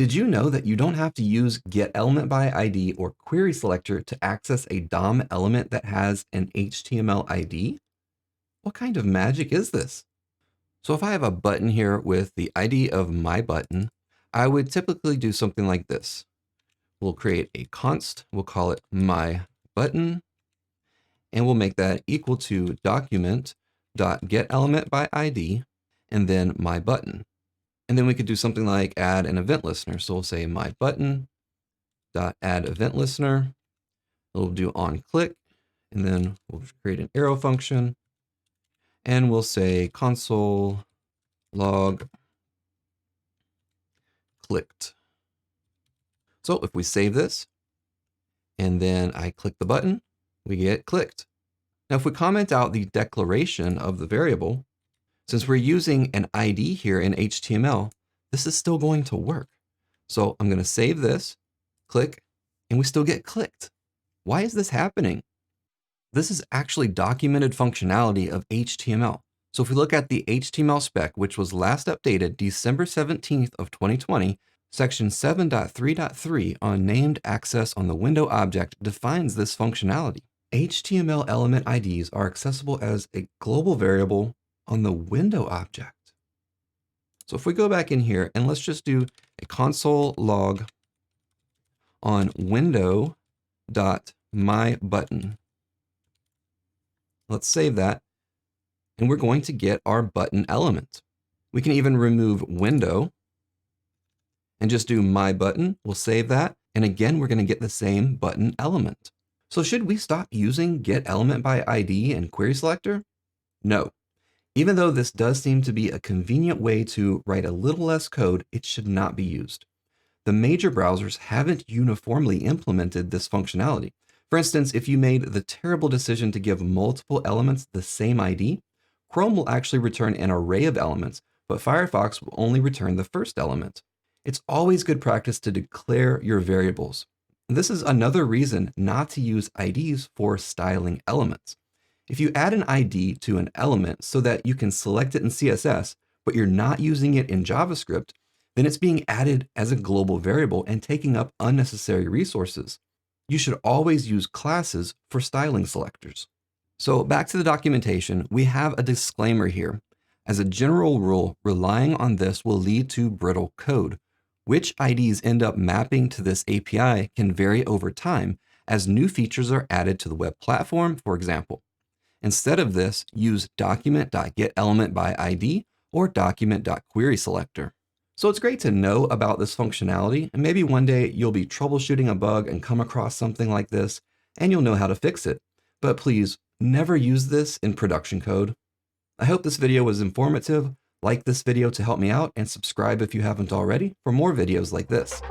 Did you know that you don't have to use getElementById or querySelector to access a DOM element that has an HTML ID? What kind of magic is this? So if I have a button here with the ID of my button, I would typically do something like this. We'll create a const, we'll call it my button, and we'll make that equal to document.getElementById, and then my button. And then we could do something like add an event listener. So we'll say my button dot add event listener. We'll do on click, and then we'll create an arrow function, and we'll say console log clicked. So if we save this, and then I click the button, we get clicked. Now, if we comment out the declaration of the variable, since we're using an ID here in HTML, this is still going to work. So I'm going to save this, click, and we still get clicked. Why is this happening? This is actually documented functionality of HTML. So if we look at the HTML spec, which was last updated December 17th of 2020, section 7.3.3 on named access on the window object defines this functionality. HTML element IDs are accessible as a global variable on the window object. So if we go back in here and let's just do a console log on window.myButton. Let's save that, and we're going to get our button element. We can even remove window and just do my button. We'll save that, and again, we're going to get the same button element. So should we stop using getElementById and querySelector? No. Even though this does seem to be a convenient way to write a little less code, it should not be used. The major browsers haven't uniformly implemented this functionality. For instance, if you made the terrible decision to give multiple elements the same ID, Chrome will actually return an array of elements, but Firefox will only return the first element. It's always good practice to declare your variables. This is another reason not to use IDs for styling elements. If you add an ID to an element so that you can select it in CSS, but you're not using it in JavaScript, then it's being added as a global variable and taking up unnecessary resources. You should always use classes for styling selectors. So back to the documentation, we have a disclaimer here. As a general rule, relying on this will lead to brittle code. Which IDs end up mapping to this API can vary over time as new features are added to the web platform, for example. Instead of this, use document.getElementById or document.querySelector. So it's great to know about this functionality, and maybe one day you'll be troubleshooting a bug and come across something like this, and you'll know how to fix it. But please, never use this in production code. I hope this video was informative. Like this video to help me out, and subscribe if you haven't already for more videos like this.